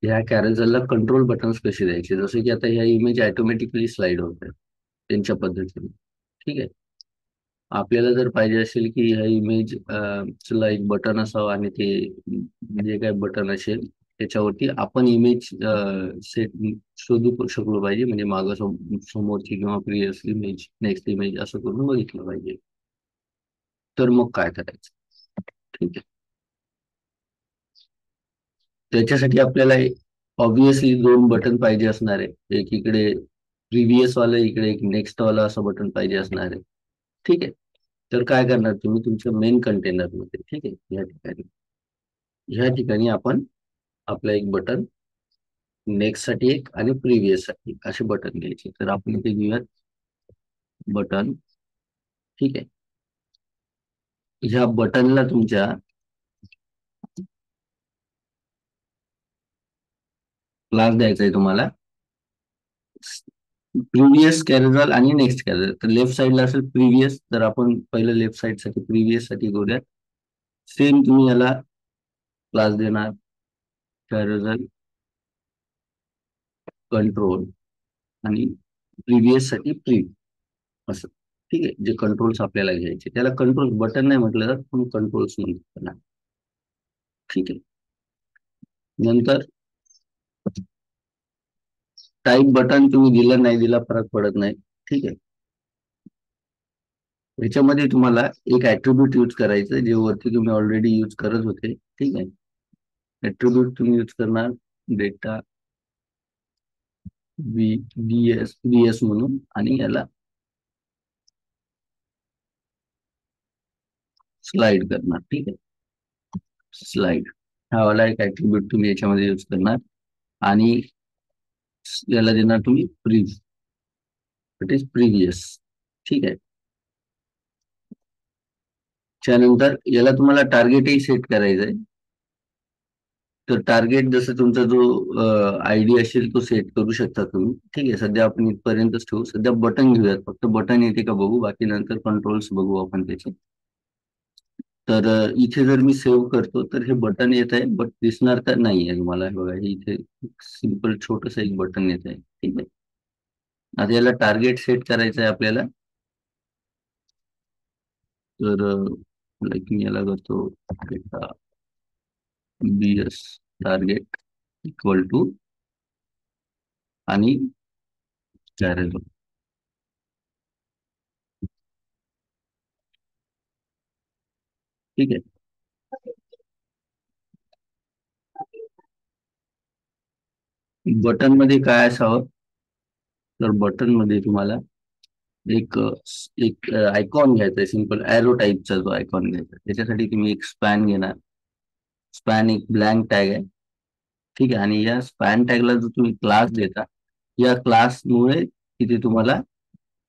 ह्या कॅरेजलला control buttons कसे द्यायचे, जसे की आता ह्या इमेज ऑटोमॅटिकली स्लाइड होत आहे त्यांच्या पद्धतीने. ठीक आहे. आपल्याला जर पाहिजे असेल की ह्या इमेज ला एक बटन असावं आणि ते जे काय बटन असेल त्याच्यावरती आपण इमेज सेट शोधू शकलो पाहिजे, म्हणजे मागं समोरची किंवा प्रिवियस इमेज, नेक्स्ट इमेज असं करून बघितलं पाहिजे. तर मग काय करायचं? ठीक आहे. त्याच्यासाठी आपल्याला ऑब्विसली दोन बटन पाहिजे असणार आहे. एक इकडे प्रिव्हियस वाला, इकडे एक नेक्स्ट वाला असं बटन पाहिजे असणार आहे. ठीक आहे. तर काय करणार तुम्ही तुमच्या मेन कंटेनर मध्ये, ठीक आहे, ह्या ठिकाणी आपण आपलं एक बटन, नेक्स्ट साठी एक आणि प्रिव्हियस साठी असे बटन घ्यायचे. तर आपण इथे घेऊयात बटन. ठीक आहे. ह्या बटनला तुमच्या क्लास द्यायचा आहे तुम्हाला प्रिव्हियस कॅरेजल आणि नेक्स्ट कॅरेजल. तर लेफ्ट साईडला असेल प्रिव्हियस, तर आपण पहिलं लेफ्ट साईड साठी प्रिव्हियस साठी करूयात. सेम तुम्ही याला क्लास देणार कॅरेजल कंट्रोल आणि प्रिव्हियस साठी असं. ठीक आहे. जे कंट्रोल्स आपल्याला घ्यायचे त्याला कंट्रोल बटन नाही म्हटलं तर पण कंट्रोल्स म्हणतो त्याला. ठीक आहे. नंतर टाईप बटन तुम्ही दिलं नाही दिला फरक पडत नाही. ठीक आहे. याच्यामध्ये तुम्हाला एक ऍट्रिब्यूट यूज करायचं जे वरती तुम्ही ऑलरेडी यूज करत होते. ठीक आहे. ऍट्रिब्यूट तुम्ही यूज करणार डेटा डीएस म्हणून, आणि याला स्लाइड करणार. ठीक आहे. स्लाइड हा वाला एक ऍट्रिब्यूट तुम्ही याच्यामध्ये यूज करणार, आणि याला देणार तुम्ही इट इज प्रिव्हियस. ठीक आहे. त्यानंतर याला तुम्हाला टार्गेटही सेट करायचं आहे. तर टार्गेट जसं तुमचा जो आयडी असेल तो सेट करू शकता तुम्ही. ठीक आहे. सध्या आपण इथपर्यंतच ठेवू. सध्या बटन घेऊयात, फक्त बटन येते का बघू, बाकी नंतर कंट्रोल्स बघू आपण त्याचे. तर इथे जर मी सेव्ह करतो तर हे बटन येत आहे, बट दिसणार का नाही आहे तुम्हाला? हे बघा, हे इथे सिंपल छोटस एक बटन येत आहे. ठीक आहे. आता याला टार्गेट सेट करायचं आहे आपल्याला. तर लाईक मी याला करतो data BS target equal to आणि कॅरेज. ठीक आहे. बटन मध्ये काय असावं? तर बटन मध्ये तुम्हाला एक एक आयकॉन घ्यायचा आहे, सिंपल एरो टाईपचा जो आयकॉन घ्यायचा. त्याच्यासाठी तुम्ही एक स्पॅन घेणार. स्पॅन एक ब्लँक टॅग आहे. ठीक आहे. आणि या स्पॅन टॅगला जो तुम्ही क्लास देता, या क्लासमुळे तिथे तुम्हाला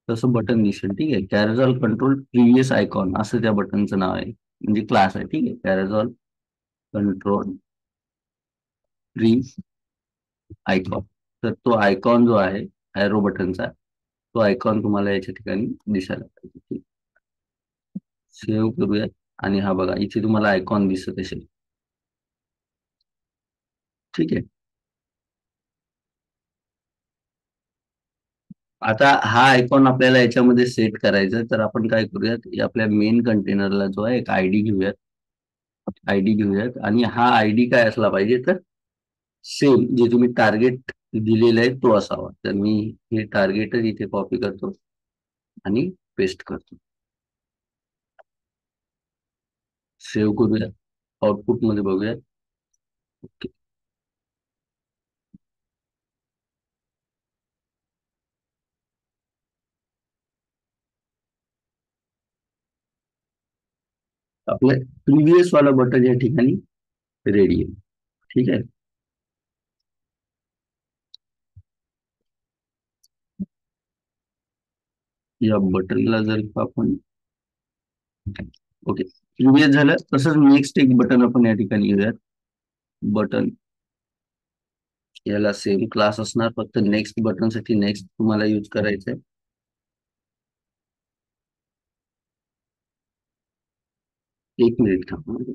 तसं बटन दिसेल. ठीक आहे. कॅरेजॉल कंट्रोल प्रिव्हियस आयकॉन असं त्या बटनचं नाव आहे, म्हणजे क्लास आहे. ठीक आहे. कॅरेजॉल कंट्रोल प्री आयकॉन. तर तो आयकॉन जो आहे एरो बटनचा, तो आयकॉन तुम्हाला याच्या ठिकाणी दिसायला पाहिजे. सेव्ह करूयात. आणि हा बघा, इथे तुम्हाला आयकॉन दिसत असेल. ठीक आहे. आता हा आयकॉन आपल्याला याच्यामध्ये सेट करायचा आहे, तर आपण काय करूयात, आपल्या मेन कंटेनरला जो आहे एक आयडी घेऊयात. आणि हा आयडी काय असला पाहिजे, तर सेम जे तुम्ही टार्गेट दिलेलं आहे तो असावा. तर मी हे टार्गेटच इथे कॉपी करतो आणि पेस्ट करतो. सेव्ह करूयात. आउटपुट मध्ये बघूयात. ओके. आपलं प्रिव्हियस वाला बटन या ठिकाणी रेडी आहे. ठीक आहे. या बटनला जर आपण, ओके, प्रिव्हियस झालं. तसंच नेक्स्ट एक बटन आपण या ठिकाणी घेऊयात. बटन याला सेम क्लास असणार, फक्त नेक्स्ट बटन साठी नेक्स्ट तुम्हाला यूज करायचंय. एक मिनिट थांबा.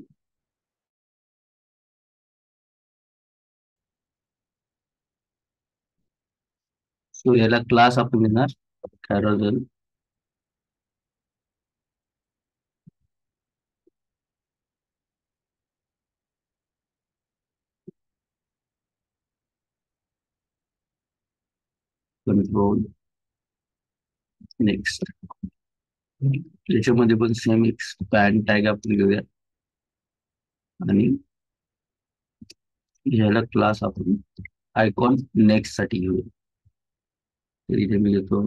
तो याला क्लास आपण देणार कॅरोजल कंट्रोल नेक्स्ट. त्याच्यामध्ये पण सेम एक स्पॅन टॅग आपण घेऊया आणि ह्याला क्लास आपण आयकॉन नेक्स्ट साठी घेऊया. तर इथे मी घेतो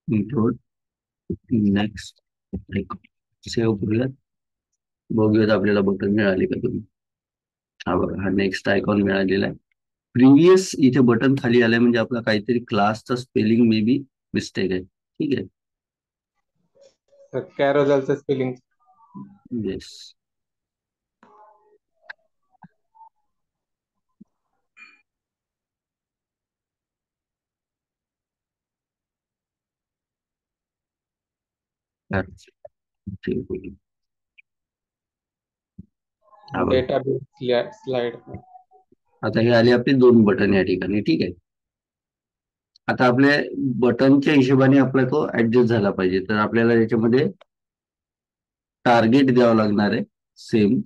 कंट्रोल नेक्स्ट आयकॉन सेव्ह करूयात. बघूयात आपल्याला बटन मिळाले का तुम्ही. हा बघा, हा नेक्स्ट आयकॉन मिळालेला आहे. प्रिव्हियस इथे बटन खाली आलंय म्हणजे आपला काहीतरी क्लासचा स्पेलिंग मे बी मिस्टेक आहे. ठीक आहे. कॅरोजलचं स्पेलिंग. येस. हा बघा, डेटाबेस स्लाइड. आता हे आले आपले दोन बटन या ठिकाणी. ठीक आहे. आता आपल्या बटनच्या हिशोबाने आपला तो ऍडजस्ट झाला पाहिजे, तर आपल्याला याच्यामध्ये टार्गेट द्यावं लागणार आहे सेम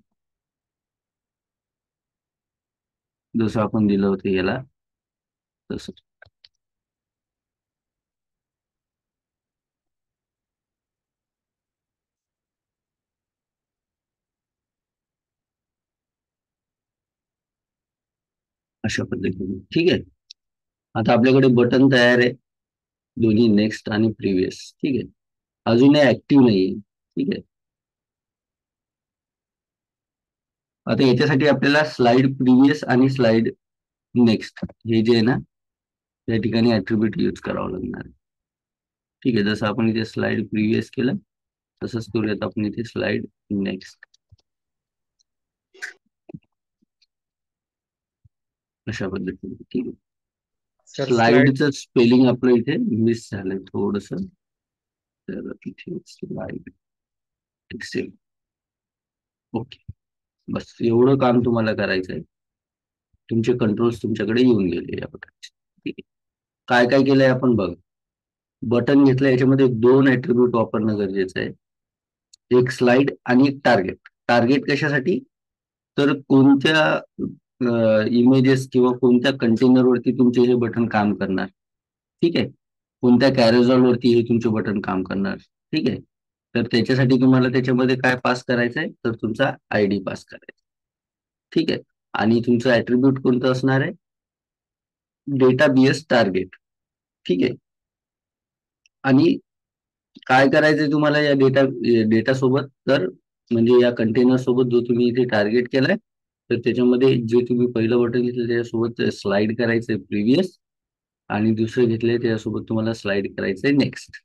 जसं आपण दिलं होतं याला तसं. अशा पद्धतीने. ठीक आहे. आता आपल्याकडे बटन तयार आहे, दोन्ही नेक्स्ट आणि प्रिव्हियस. ठीक आहे. अजूनही ऍक्टिव्ह नाहीये. ठीक आहे. आता याच्यासाठी आपल्याला स्लाइड प्रिव्हियस आणि स्लाइड नेक्स्ट हे जे आहे ना, या ठिकाणी ऍट्रिब्यूट यूज करावं लागणार आहे. ठीक आहे. जसं आपण इथे स्लाइड प्रिव्हियस केलं तसंच करूयात आपण इथे स्लाइड नेक्स्ट. अशा पद्धतीने. ठीक आहे. Sir slide. स्लाइडचं स्पेलिंग आपलं इथे मिस झालंय थोडस. तर इथे स्लाइड एक्सेल. ओके. बस एवढं काम तुम्हाला करायचं आहे. तुमचे कंट्रोल्स तुमच्याकडे येऊन गेले या प्रकारचे. ठीक आहे. काय काय केलंय आपण बघ. बटन घेतलं, याच्यामध्ये दोन ऍट्रिब्यूट वापरणं गरजेचं आहे. एक स्लाइड आणि एक टार्गेट. टार्गेट कशासाठी, तर कोणत्या इमेजेस किंवा कोणत्या कंटेनरवरती तुमचे हे बटन काम करणार. ठीक आहे. कोणत्या कॅरेझॉल वरती हे तुमचे बटन काम करणार. ठीक आहे. तर त्याच्यासाठी तुम्हाला त्याच्यामध्ये काय पास करायचंय, तर तुमचा आयडी पास करायचा. ठीक आहे. आणि तुमचं ऍट्रिब्यूट कोणतं असणार आहे, डेटा बीएस टार्गेट. ठीक आहे. आणि काय करायचंय तुम्हाला या डेटा सोबत, तर म्हणजे या कंटेनर सोबत जो तुम्ही इथे टार्गेट केलाय, तर त्याच्यामध्ये जे तुम्ही पहिलं बटन घेतलं त्याच्यासोबत स्लाइड करायचंय प्रिव्हियस आणि दुसरं घेतलंय त्याच्यासोबत तुम्हाला स्लाइड करायचंय नेक्स्ट.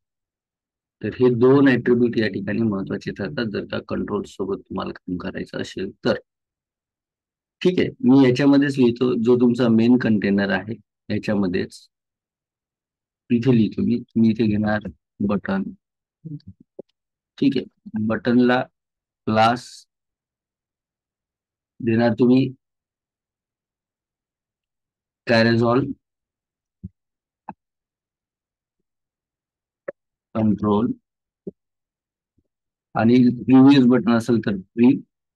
तर हे दोन ऍट्रिब्यूट या ठिकाणी महत्वाचे ठरतात जर का कंट्रोल सोबत तुम्हाला काम करायचं असेल तर. ठीक आहे. मी याच्यामध्येच लिहितो जो तुमचा मेन कंटेनर आहे याच्यामध्येच इथे लिहितो मी. तुम्ही इथे घेणार बटन. ठीक आहे. बटनला क्लास देणार तुम्ही कॅरेझॉल कंट्रोल आणि प्रिव्हियस बटन असेल तर प्री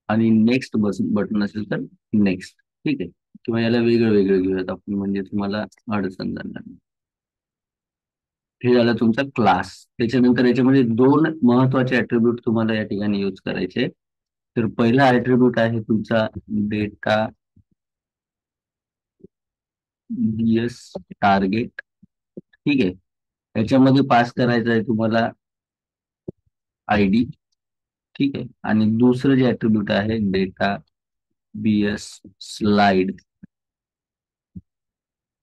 आणि नेक्स्ट बटन असेल तर नेक्स्ट. ठीक आहे. किंवा याला वेगळं वेगळं घेऊयात आपण म्हणजे तुम्हाला अडचण जाणार नाही. हे झालं तुमचा क्लास. त्याच्यानंतर याच्यामध्ये दोन महत्वाचे ऍट्रिब्यूट तुम्हाला या ठिकाणी यूज करायचे. तर पहिला ऍट्रिब्यूट आहे तुमचा डेटा बीएस टार्गेट. ठीक आहे. याच्यामध्ये पास करायचं आहे तुम्हाला आयडी. ठीक आहे. आणि दुसरं जे ऍट्रिब्यूट आहे डेटा बीएस स्लाइड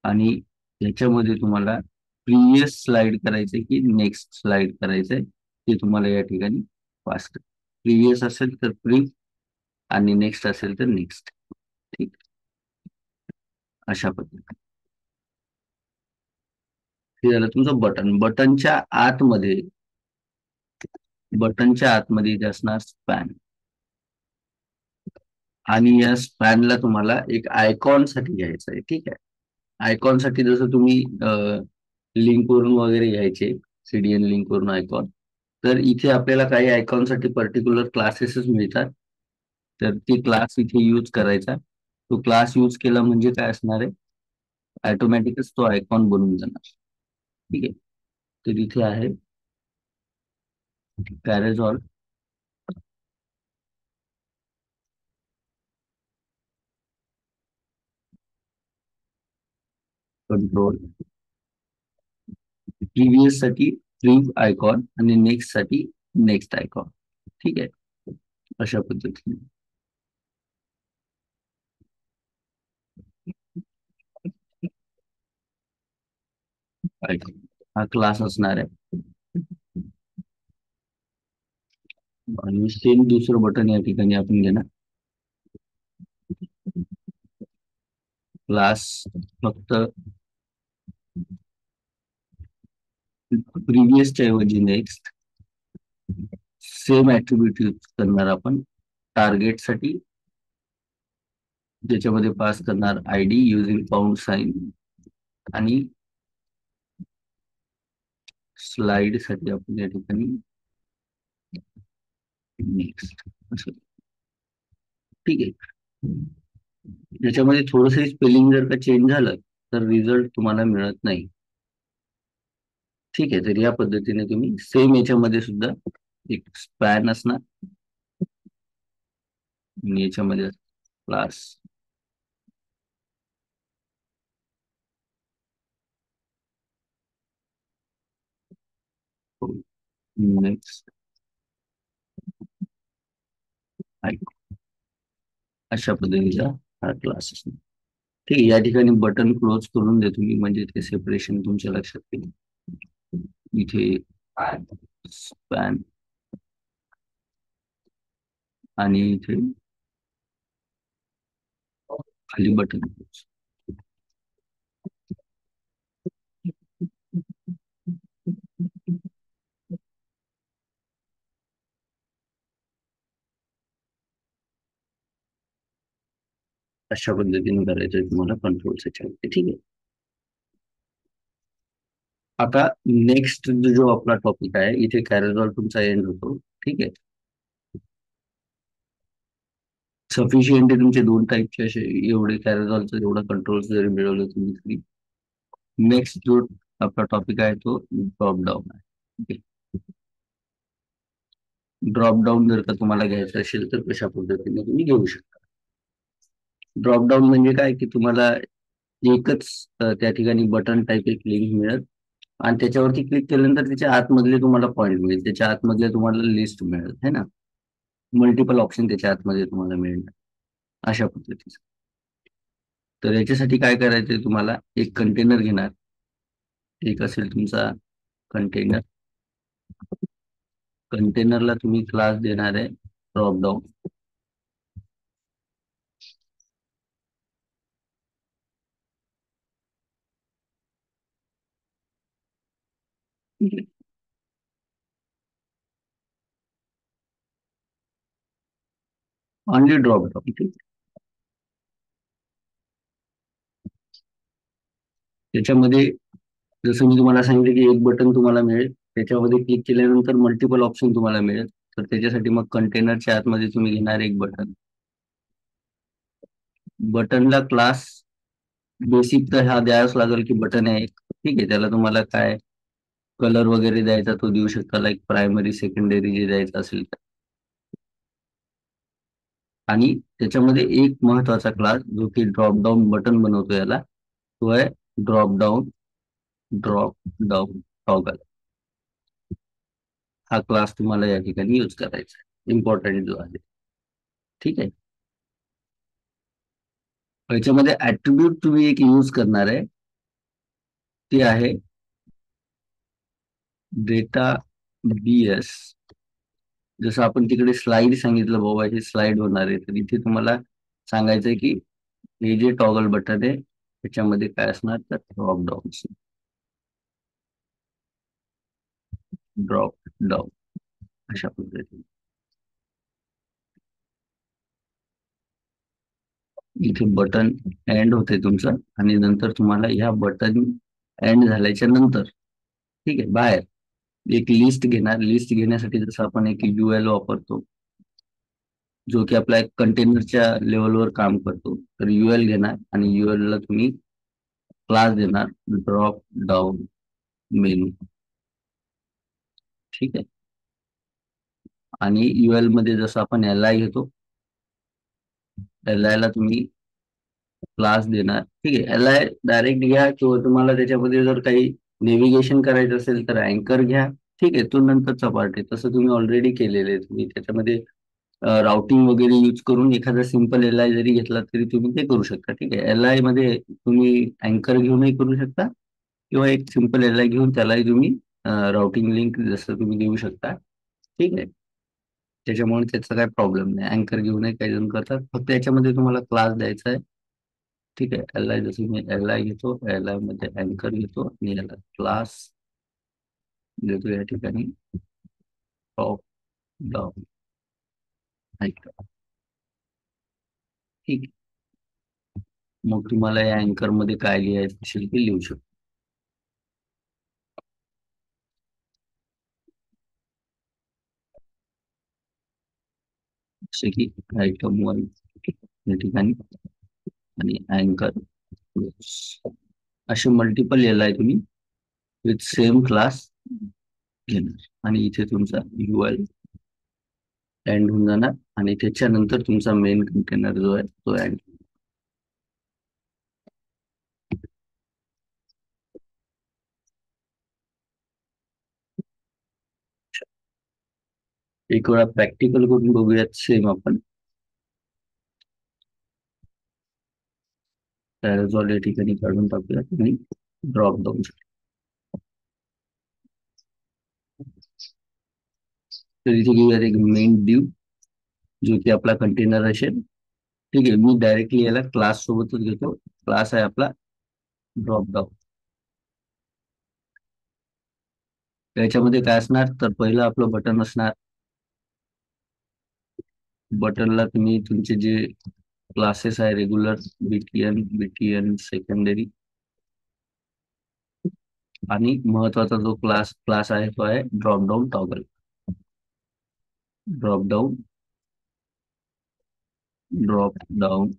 आणि याच्यामध्ये तुम्हाला प्रिव्हियस स्लाइड करायचंय की नेक्स्ट स्लाइड करायचंय ते तुम्हाला या ठिकाणी पास कर. प्रिव्हियस असेल तर प्री आणि नेक्स्ट असेल तर नेक्स्ट. ठीक. अशा पद्धतीने हे झालं तुमचं बटन. बटनच्या आतमध्ये इथे असणार स्पॅन. आणि या स्पॅनला तुम्हाला एक आयकॉन साठी घ्यायचं आहे. ठीक आहे. आयकॉन साठी जसं तुम्ही लिंक वरून वगैरे घ्यायचे, सीडीएन लिंक वरून आयकॉन, तर इथे आपल्याला काही आयकॉन साठी पर्टिक्युलर क्लासेसच मिळतात. तर ती क्लास इथे यूज करायचा. तो क्लास यूज केला म्हणजे काय असणार आहे, ऑटोमॅटिकच तो आयकॉन बनून जाणार. ठीक आहे. तर इथे आहे पॅरेझॉल कंट्रोल, प्रिव्हियस साठी प्रिव्ह आयकॉन आणि नेक्स्ट साठी नेक्स्ट आयकॉन. ठीक आहे. अशा पद्धतीने icon. हा क्लास असणार आहे. आणि सेम दुसरं बटन या ठिकाणी आपण घेणार क्लास, फक्त प्रिव्हियसच्या ऐवजी नेक्स्ट. सेम ऍट्रिब्यूट यूज करणार आपण टार्गेट साठी, ज्याच्यामध्ये पास करणार आयडी युजिंग पाऊंड साइन, आणि स्लाइड साठी आपण या ठिकाणी नेक्स्ट असं. ठीक आहे. याच्यामध्ये थोडस स्पेलिंग जर का चेंज झालं तर रिझल्ट तुम्हाला मिळत नाही. ठीक आहे. तर या पद्धतीने तुम्ही सेम याच्यामध्ये सुद्धा एक स्पॅन असणार आणि याच्यामध्ये क्लास, नेक्स्ट, अशा पद्धतीचा हा क्लास असणार. ठीक आहे. या ठिकाणी बटन क्लोज करून देतो मी, म्हणजे ते सेपरेशन तुमच्या लक्षात येईल. इथे स्पॅन आणि इथे खाली बटन क्लोज. अशा पद्धतीने करायचं तुम्हाला कंट्रोल सेक्शन. ठीक आहे. आता नेक्स्ट जो आपला टॉपिक आहे, इथे कॅरेजॉल तुमचा एंड होतो. ठीक आहे. सफिशियंट तुमचे दोन टाईपचे असे एवढे कॅरेजॉलचं एवढं कंट्रोल जरी मिळवलं तुम्ही तरी. नेक्स्ट जो आपला टॉपिक आहे तो ड्रॉप डाऊन आहे. ड्रॉप डाऊन जर का तुम्हाला घ्यायचं असेल तर कशा पद्धतीने तुम्ही घेऊ शकता. ड्रॉप डाऊन म्हणजे काय की तुम्हाला एकच त्या ठिकाणी बटन टाईप एक लिंक मिळेल आणि त्याच्यावरती क्लिक केल्यानंतर त्याच्या आतमधले तुम्हाला पॉईंट मिळेल, त्याच्या आतमधले तुम्हाला लिस्ट मिळेल, है ना. मल्टिपल ऑप्शन त्याच्या आतमध्ये तुम्हाला मिळेल अशा पद्धतीचं. तर याच्यासाठी काय करायचंय, तुम्हाला एक कंटेनर घेणार. एक असेल तुमचा कंटेनर. कंटेनरला तुम्ही क्लास देणार आहे drop down. Only drop down. ठीक आहे. त्याच्यामध्ये जसं मी तुम्हाला सांगितलं की एक बटन तुम्हाला मिळेल, त्याच्यामध्ये क्लिक केल्यानंतर मल्टिपल ऑप्शन तुम्हाला मिळेल. तर त्याच्यासाठी मग कंटेनरच्या आतमध्ये तुम्ही घेणार एक बटन. बटनला क्लास बेसिक तर हा द्यावाच लागेल की बटन आहे एक. ठीक आहे. त्याला तुम्हाला काय कलर वगैरे द्यायचा तो देऊ शकता, लाईक प्रायमरी सेकंडरी जे द्यायचं असेल तर. आणि त्याच्यामध्ये एक महत्वाचा क्लास जो की ड्रॉप डाऊन बटन बनवतो याला, तो आहे drop down. Drop down toggle हा क्लास तुम्हाला या ठिकाणी यूज करायचा आहे, इम्पॉर्टंट जो आहे. ठीक आहे. याच्यामध्ये ऍट्रिब्यूट तुम्ही एक यूज करणार आहे, ते आहे डेटा बीएस. जसं आपण तिकडे स्लाइड सांगितलं बाबा हे स्लाइड होणार आहे, तर इथे तुम्हाला सांगायचंय की हे जे टॉगल बटन आहे त्याच्यामध्ये काय असणार, तर ड्रॉप डाऊन. ड्रॉप डाऊन अशा पद्धतीने. इथे बटन एंड होते तुमचं आणि नंतर तुम्हाला ह्या बटन एंड झाल्याच्या नंतर ठीक आहे बाहेर एक लिस्ट घेणार. लिस्ट घेण्यासाठी जसं आपण एक UL वापरतो जो की आपल्या कंटेनरच्या लेवलवर काम करतो, तर UL घेणार आणि UL ला तुम्ही क्लास देणार ड्रॉप डाऊन मेनू. ठीक आहे. आणि UL मध्ये जसं आपण LI घेतो, LI ला तुम्ही क्लास देणार. ठीक आहे. LI डायरेक्ट घ्या किंवा तुम्हाला त्याच्यामध्ये जर काही नेव्हिगेशन करायचं असेल तर अँकर घ्या. ठीक आहे. तो नंतरचा पार्ट आहे. तसं तुम्ही ऑलरेडी केलेले आहे. तुम्ही त्याच्यामध्ये राउटिंग वगैरे यूज करून एखादा सिंपल LI जरी घेतला तरी तुम्ही ते करू शकता. ठीक आहे. LI मध्ये तुम्ही अँकर घेऊनही करू शकता किंवा एक सिंपल LI घेऊन त्यालाही तुम्ही राउटिंग लिंक जसं तुम्ही देऊ शकता. ठीक आहे. त्याच्यामुळे त्याचा काही प्रॉब्लेम नाही. अँकर घेऊनही काही जण करतात. फक्त याच्यामध्ये तुम्हाला क्लास द्यायचा आहे. ठीक आहे. LI जसं मी LI घेतो, LI मध्ये अँकर घेतो आणि याला क्लास देतो या ठिकाणी टॉप डाऊन. ठीक आहे. मग तुम्हाला या अँकर मध्ये काय लिहायचं असेल ते लिहू शकतो. जसे की आयटम 1 या ठिकाणी आणि अँकर असे मल्टिपल LI तुम्ही विथ सेम क्लास घेणार आणि इथे तुमचा UL एंड होऊन जाणार आणि त्याच्यानंतर तुमचा मेन कंटेनर जो आहे तो एंड. एक वेळा प्रॅक्टिकल करून बघूयात सेम आपण. पॅराझॉल या ठिकाणी काढून टाकूयात आणि ड्रॉप डाऊन. तर इथे घेऊयात एक मेन डिव जो की आपला कंटेनर असेल. ठीक आहे. मी डायरेक्टली याला क्लास सोबतच घेतो. क्लास आहे आपला ड्रॉप डाऊन. याच्यामध्ये काय असणार तर पहिलं आपलं बटन असणार. बटनला तुम्ही तुमचे जे क्लासेस आहे रेग्युलर बीटीएन सेकंडरी आणि महत्वाचा जो क्लास क्लास आहे तो आहे drop down toggle. Drop down drop down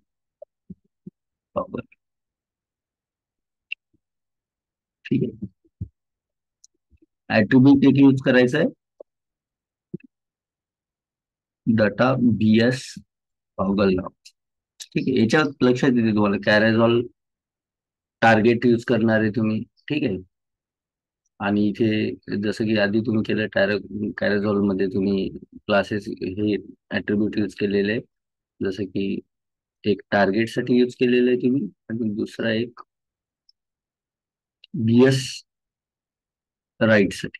toggle. ठीक आहे. ऍट्रिब्यूट एक यूज करायचं आहे डाटा BS टॉगल नाव. ठीक आहे. याच्यात लक्षात येते तुम्हाला कॅरेझॉल टार्गेट यूज करणार आहे तुम्ही. ठीक आहे. आणि इथे जसं की आधी तुम्ही केलं कॅरेझॉल मध्ये तुम्ही क्लासेस हे ऍट्रिब्यूट यूज केलेले. जसं की एक टार्गेट साठी यूज केलेलं आहे तुम्ही आणि दुसरा एक BS राईट साठी.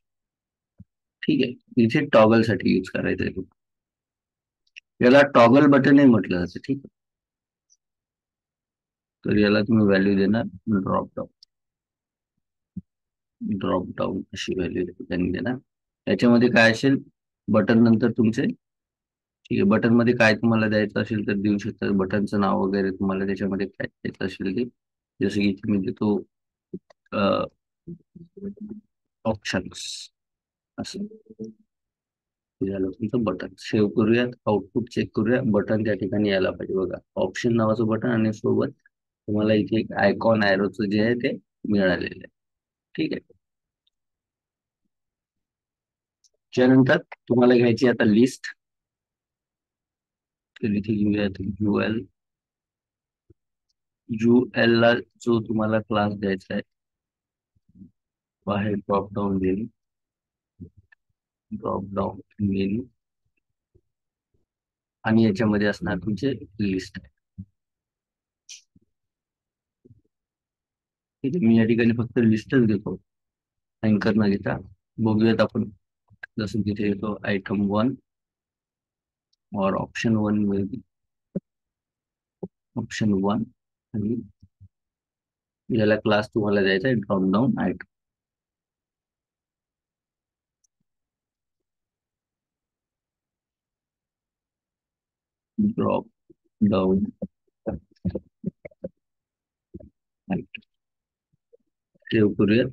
ठीक आहे. इथे टॉगल साठी यूज करायचं आहे. याला टॉगल बटनही म्हटलं जातं. ठीक आहे. तर याला तुम्ही व्हॅल्यू देणार ड्रॉप डाऊन अशी व्हॅल्यू त्यांनी देणार. याच्यामध्ये काय असेल बटन नंतर तुमचे. ठीक आहे. बटन मध्ये काय तुम्हाला द्यायचं असेल तर देऊ शकता. बटनचं नाव वगैरे तुम्हाला त्याच्यामध्ये काय द्यायचं असेल ते जसं की तुम्ही देतो ऑप्शन्स असं. हे झालं तुमचं बटन. सेव्ह करूयात. आउटपुट चेक करूया. बटन त्या ठिकाणी यायला पाहिजे बघा. ऑप्शन नावाचं बटन आणि सोबत तुम्हाला इथे एक आयकॉन एरोचं जे आहे ते मिळालेलं आहे. ठीक आहे. त्यानंतर तुम्हाला घ्यायची आता लिस्ट. तर इथे घेऊयात UL ला जो तुम्हाला क्लास द्यायचा आहे बाहेर ड्रॉप डाऊन मेनू आणि याच्यामध्ये असणार तुमचे लिस्ट आहे. ठीक आहे. मी या ठिकाणी फक्त लिस्टच घेतो अँकर न घेता. बघूयात आपण. जसं तिथे येतो आयटम 1 और ऑप्शन 1 मध्ये ऑप्शन 1 आणि याला क्लास तुम्हाला द्यायचा आहे drop down item. Drop down save करूया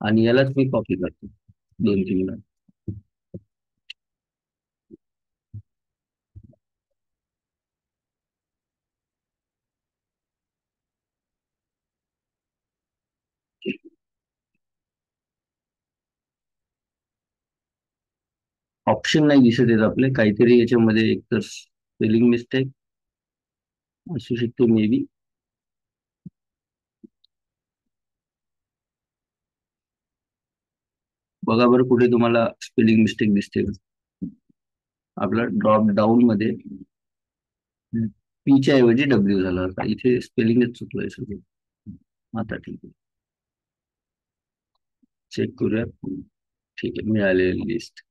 आणि यालाच मी कॉपी करतो 2-3 वेळा. ऑप्शन नाही दिसत आहेत आपले, काहीतरी याच्यामध्ये एकतर स्पेलिंग मिस्टेक असू शकते मे बी. बघा बरं कुठे तुम्हाला स्पेलिंग मिस्टेक दिसते का. आपला ड्रॉप डाऊन मध्ये पीच्या ऐवजी डब्ल्यू झाला होता, इथे स्पेलिंगच चुकलंय सगळं. आता ठीक आहे, चेक करूया. ठीक आहे, मिळालेली लिस्ट.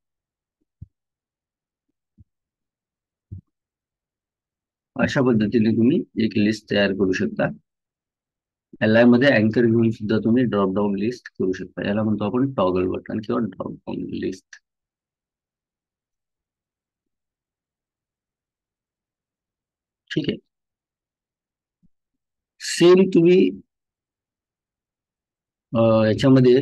अशा पद्धतीने तुम्ही एक लिस्ट तयार करू शकता. एलआय मध्ये अँकर घेऊन सुद्धा तुम्ही ड्रॉप डाऊन लिस्ट करू शकता. याला म्हणतो आपण टॉगल बटन किंवा ड्रॉप डाऊन लिस्ट. ठीक आहे, सेम तुम्ही याच्यामध्ये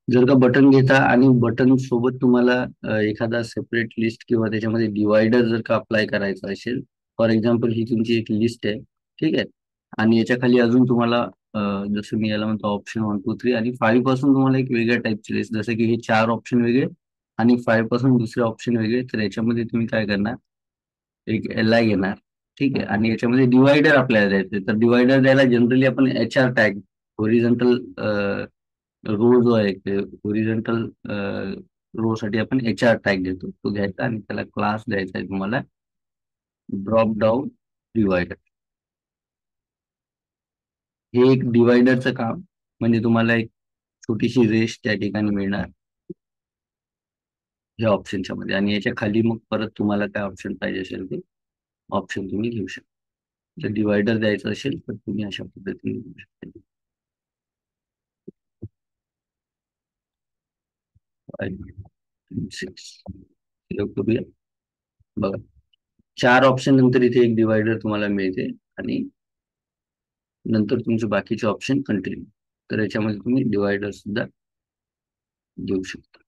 जर का बटन घेता आणि बटन सोबत तुम्हाला एखादा सेपरेट लिस्ट किंवा त्याच्यामध्ये डिवायडर जर का अप्लाय करायचा असेल, फॉर एक्झाम्पल ही तुमची एक लिस्ट आहे, ठीक आहे, आणि याच्या खाली अजून तुम्हाला जसं मी याला म्हणतो ऑप्शन 1, 2, 3 आणि 5 पासून तुम्हाला एक वेगळ्या टाईपची लिस्ट, जसं की हे 4 ऑप्शन वेगळे आणि 5 पासून दुसरे ऑप्शन वेगळे, तर याच्यामध्ये तुम्ही काय करणार, एक एल आय घेणार, ठीक आहे, आणि याच्यामध्ये डिवायडर आपल्याला द्यायचे. तर डिवायडर द्यायला जनरली आपण HR टॅग, होरिझॉन्टल रो जो आहे ते होरिझॉन्टल रो साठी आपण HR टॅग देतो, तो घ्यायचा आणि त्याला क्लास द्यायचा आहे तुम्हाला ड्रॉप डाऊन डिवायडर. हे एक डिवायडरचं काम, म्हणजे तुम्हाला एक छोटीशी रेष त्या ठिकाणी मिळणार या ऑप्शनच्या मध्ये, आणि याच्या खाली मग परत तुम्हाला काय ऑप्शन पाहिजे असेल ते ऑप्शन तुम्ही घेऊ शकता. जर डिवायडर द्यायचं असेल तर तुम्ही अशा पद्धतीने घेऊ शकता. 5, 6 करूया. बघा, 4 ऑप्शन नंतर इथे एक डिवायडर तुम्हाला मिळते आणि नंतर तुमचे बाकीचे ऑप्शन कंटिन्यू. तर याच्यामध्ये तुम्ही डिवायडर सुद्धा देऊ शकता.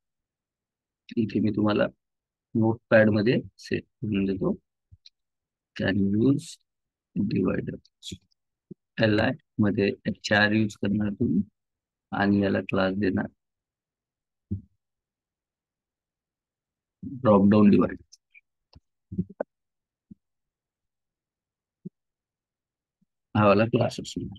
इथे मी तुम्हाला नोटपॅड मध्ये सेट करून देतो. Can use divider. एल-आय मध्ये HR यूज करणार तुम्ही आणि याला क्लास देणार ड्रॉप डाऊन डिवायडर. हा वाला क्लास असणार.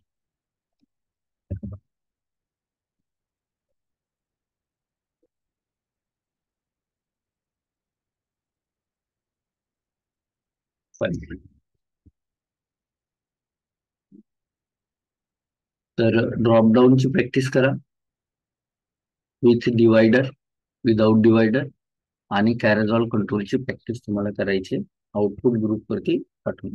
तर ड्रॉप डाऊनची प्रॅक्टिस करा विथ डिवायडर, विदाउट डिवायडर, आणि कॅरेजॉल कंट्रोलची प्रॅक्टिस तुम्हाला करायची. आउटपुट ग्रुप वरती पाठवून